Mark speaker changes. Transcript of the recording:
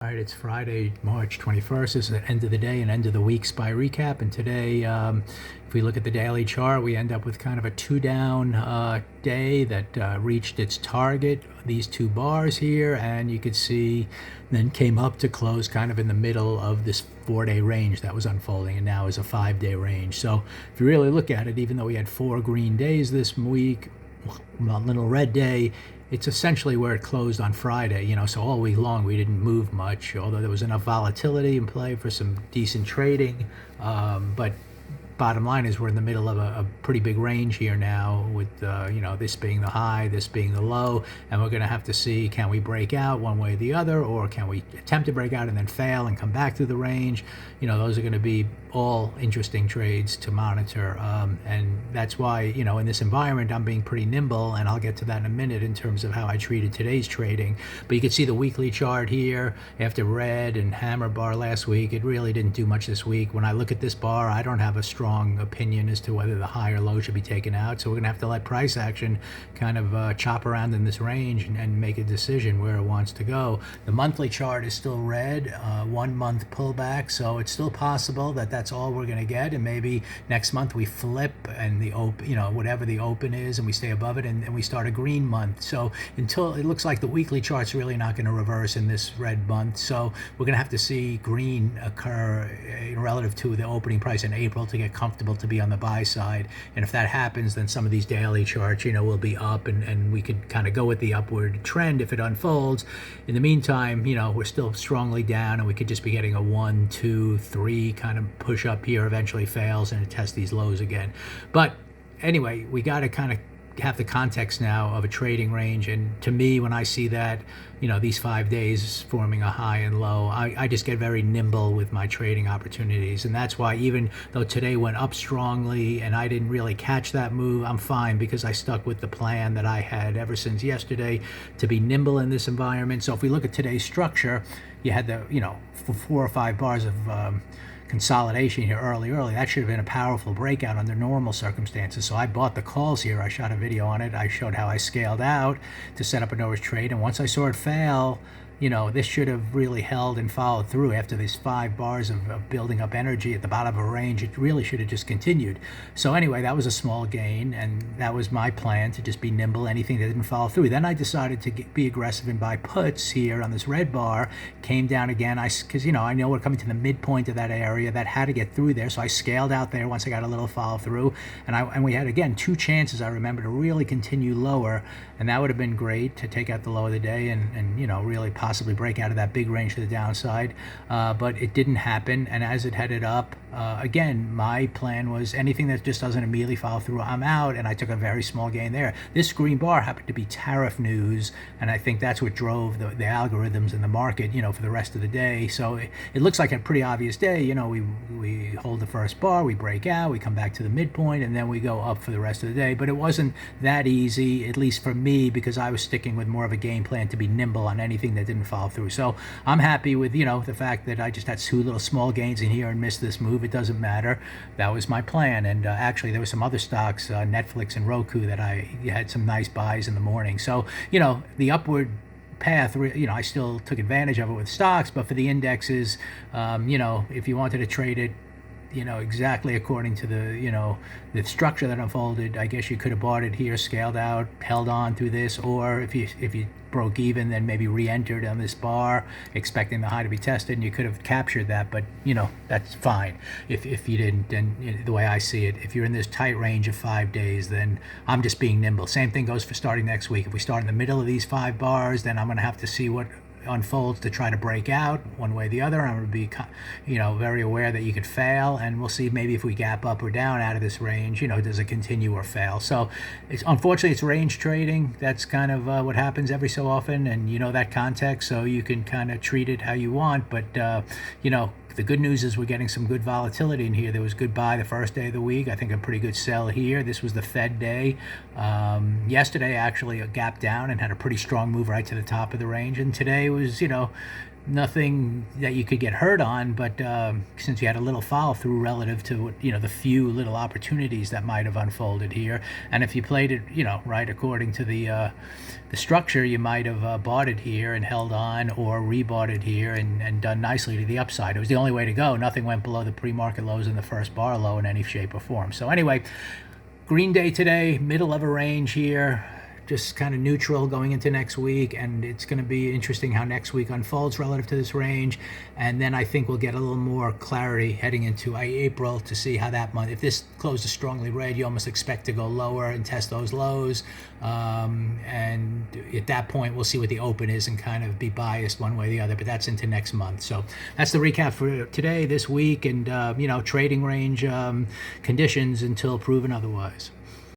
Speaker 1: All right, it's Friday, March 21st. This is the end of the day and end of the week SPY recap. And today, if we look at the daily chart, we end up with kind of a two-down day that reached its target, these two bars here. And you could see then came up to close kind of in the middle of this 4-day range that was unfolding, and now is a 5-day range. So if you really look at it, even though we had 4 green days this week, one little red day, it's essentially where it closed on Friday, so all week long we didn't move much, although there was enough volatility in play for some decent trading. But bottom line is we're in the middle of a pretty big range here now with, this being the high, this being the low, and we're going to have to see, can we break out one way or the other, or can we attempt to break out and then fail and come back through the range? Those are going to be all interesting trades to monitor, and that's why, in this environment, I'm being pretty nimble, and I'll get to that in a minute in terms of how I treated today's trading. But you can see the weekly chart here after red and hammer bar last week. It really didn't do much this week. When I look at this bar, I don't have a strong opinion as to whether the high or low should be taken out, so we're gonna have to let price action kind of chop around in this range and make a decision where it wants to go. The monthly chart is still red, 1 month pullback, so it's still possible that that's all we're going to get, and maybe next month we flip and the open, whatever the open is, and we stay above it, and we start a green month. So until it looks like the weekly chart's really not going to reverse in this red month, so we're going to have to see green occur relative to the opening price in April to get comfortable to be on the buy side. And if that happens, then some of these daily charts, will be up, and we could kind of go with the upward trend if it unfolds. In the meantime, we're still strongly down, and we could just be getting a 1, 2, 3 kind of push up here, eventually fails and it tests these lows again. But anyway, we got to kind of have the context now of a trading range, and to me, when I see that, these 5 days forming a high and low, I just get very nimble with my trading opportunities. And that's why, even though today went up strongly and I didn't really catch that move, I'm fine, because I stuck with the plan that I had ever since yesterday to be nimble in this environment. So if we look at today's structure, you had the, for 4 or 5 bars of consolidation here early. That should have been a powerful breakout under normal circumstances. So I bought the calls here. I shot a video on it. I showed how I scaled out to set up a Noah's trade. And once I saw it fail, this should have really held and followed through after these 5 bars of building up energy at the bottom of a range. It really should have just continued. So anyway, that was a small gain, and that was my plan, to just be nimble, anything that didn't follow through. Then I decided to be aggressive and buy puts here on this red bar. Came down again, because I know we're coming to the midpoint of that area that had to get through there, so I scaled out there once I got a little follow through, and we had, again, 2 chances, I remember, to really continue lower, and that would have been great to take out the low of the day and really possibly break out of that big range to the downside, but it didn't happen. And as it headed up, again, my plan was anything that just doesn't immediately follow through, I'm out, and I took a very small gain there. This green bar happened to be tariff news, and I think that's what drove the algorithms in the market, for the rest of the day. So it looks like a pretty obvious day. We hold the first bar, we break out, we come back to the midpoint, and then we go up for the rest of the day. But it wasn't that easy, at least for me, because I was sticking with more of a game plan to be nimble on anything that didn't follow through. So I'm happy with, the fact that I just had 2 little small gains in here and missed this move. It doesn't matter. That was my plan. And actually, there were some other stocks, Netflix and Roku, that I had some nice buys in the morning. So, the upward path, I still took advantage of it with stocks, but for the indexes, if you wanted to trade it, exactly according to the structure that unfolded, I guess you could have bought it here, scaled out, held on through this, or if you broke even, then maybe re-entered on this bar, expecting the high to be tested, and you could have captured that. But that's fine if you didn't. And the way I see it, if you're in this tight range of 5 days, then I'm just being nimble. Same thing goes for starting next week. If we start in the middle of these 5 bars, then I'm going to have to see what unfolds to try to break out one way or the other. I'm going to be very aware that you could fail, and we'll see maybe if we gap up or down out of this range, does it continue or fail. So unfortunately it's range trading. That's kind of what happens every so often, and that context, so you can kind of treat it how you want. But the good news is we're getting some good volatility in here. There was good buy the first day of the week. I think a pretty good sell here. This was the Fed day. Yesterday, actually, a gap down and had a pretty strong move right to the top of the range. And today was, nothing that you could get hurt on, but since you had a little follow through relative to the few little opportunities that might have unfolded here, and if you played it right according to the structure, you might have bought it here and held on, or rebought it here and done nicely to the upside. It was the only way to go. Nothing went below the pre-market lows in the first bar low in any shape or form. So anyway, green day today, middle of a range here, just kind of neutral going into next week, and it's going to be interesting how next week unfolds relative to this range. And then I think we'll get a little more clarity heading into April to see how that month, if this closes strongly red, you almost expect to go lower and test those lows, and at that point we'll see what the open is and kind of be biased one way or the other, but that's into next month. So that's the recap for today, this week, and trading range conditions until proven otherwise.